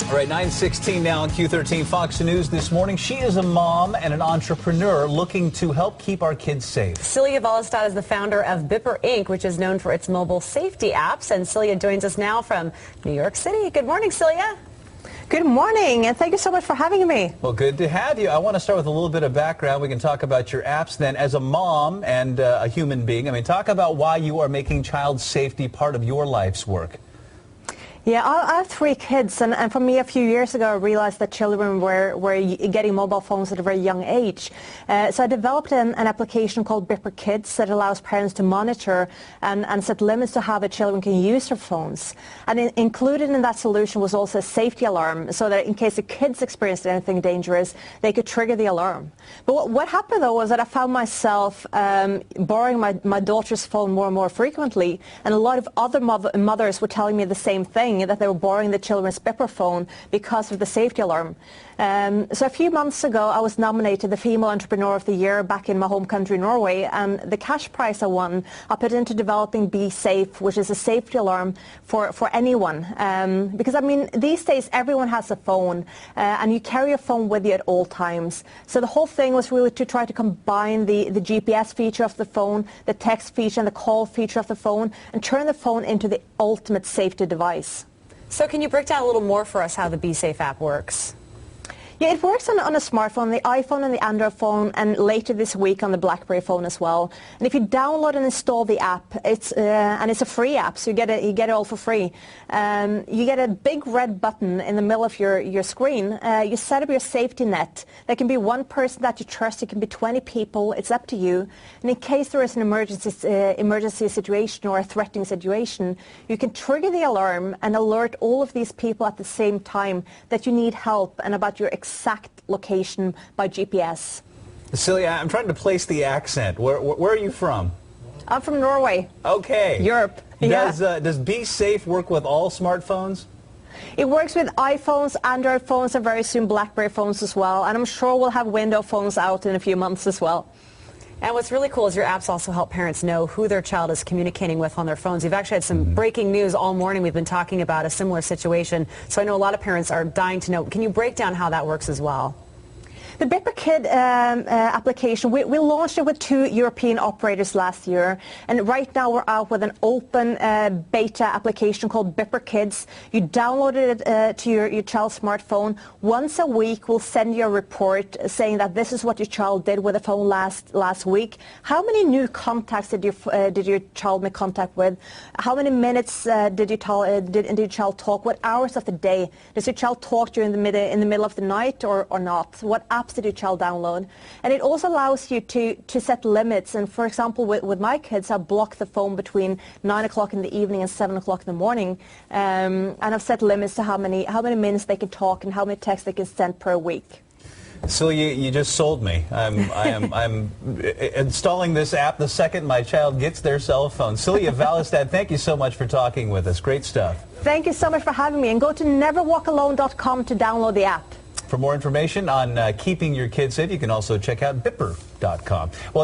All right, 9:16 now on Q13 Fox News this morning. She is a mom and an entrepreneur looking to help keep our kids safe. Celia Valestad is the founder of Bipper Inc., which is known for its mobile safety apps. And Celia joins us now from New York City. Good morning, Celia. Good morning, and thank you so much for having me. Well, good to have you. I want to start with a little bit of background. We can talk about your apps then. As a mom and a human being, talk about why you are making child safety part of your life's work. Yeah, I have 3 kids, and for me a few years ago I realized that children were getting mobile phones at a very young age. So I developed an application called Bipper Kids that allows parents to monitor and set limits to how the children can use their phones. And included in that solution was also a safety alarm, so that in case the kids experienced anything dangerous, they could trigger the alarm. But what happened though was that I found myself borrowing my daughter's phone more and more frequently, and a lot of other mothers were telling me the same thing, that they were borrowing the children's Bipper phone because of the safety alarm. So a few months ago I was nominated the Female Entrepreneur of the Year back in my home country Norway, and the cash prize I won I put into developing bSafe, which is a safety alarm for anyone. Because these days everyone has a phone, and you carry a phone with you at all times. So the whole thing was really to try to combine the GPS feature of the phone, the text feature and the call feature of the phone, and turn the phone into the ultimate safety device. So can you break down a little more for us how the bSafe app works? Yeah, it works on a smartphone, the iPhone and the Android phone, and later this week on the BlackBerry phone as well. And if you download and install the app, it's a free app, so you get it all for free. You get a big red button in the middle of your screen. You set up your safety net. There can be one person that you trust. It can be 20 people. It's up to you. And in case there is an emergency situation or a threatening situation, you can trigger the alarm and alert all of these people at the same time that you need help and about your exact location by GPS. Celia, I'm trying to place the accent. Where are you from? I'm from Norway. Okay. Europe. Does bSafe work with all smartphones? It works with iPhones, Android phones, and very soon BlackBerry phones as well. And I'm sure we'll have Windows phones out in a few months as well. And what's really cool is your apps also help parents know who their child is communicating with on their phones. You've actually had some breaking news all morning. We've been talking about a similar situation. So I know a lot of parents are dying to know. Can you break down how that works as well? The Bipper Kid application, we launched it with 2 European operators last year, and right now we're out with an open beta application called Bipper Kids. You downloaded it to your child's smartphone. Once a week we'll send you a report saying that this is what your child did with the phone last week. How many new contacts did your child make contact with? How many minutes did your child talk? What hours of the day? Does your child talk during in the middle of the night or not? What apps did your child download? And it also allows you to set limits. And for example, with my kids, I block the phone between 9 o'clock in the evening and 7 o'clock in the morning. And I've set limits to how many minutes they can talk and how many texts they can send per week. So you just sold me. I'm installing this app the second my child gets their cell phone. Celia Valestad, thank you so much for talking with us. Great stuff. Thank you so much for having me. And go to neverwalkalone.com to download the app. For more information on keeping your kids safe, you can also check out bipper.com. Well,